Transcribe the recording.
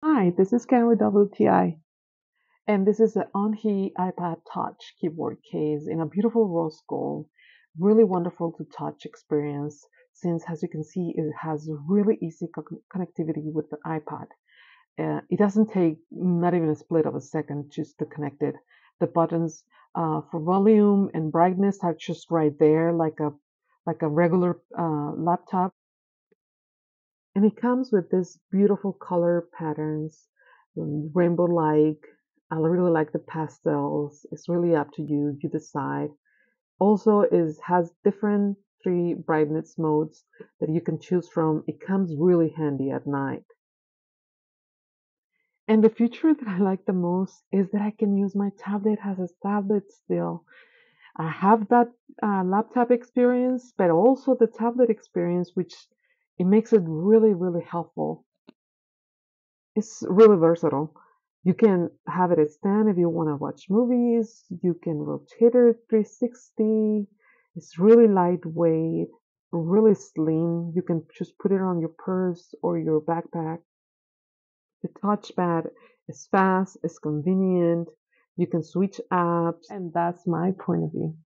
Hi, this is Ken with WTI, and this is the ONHI iPad Touch Keyboard Case in a beautiful rose gold. Really wonderful to touch experience since, as you can see, it has really easy connectivity with the iPad. It doesn't take not even a split of a second just to connect it. The buttons for volume and brightness are just right there, like a regular laptop. And it comes with this beautiful color patterns, rainbow-like. I really like the pastels. It's really up to you. You decide. Also, is has different three brightness modes that you can choose from. It comes really handy at night. And the feature that I like the most is that I can use my tablet as a tablet still. I have that laptop experience, but also the tablet experience, which it makes it really, really helpful. It's really versatile. You can have it at stand if you want to watch movies. You can rotate it 360. It's really lightweight, really slim. You can just put it on your purse or your backpack. The touchpad is fast, it's convenient. You can switch apps, and that's my point of view.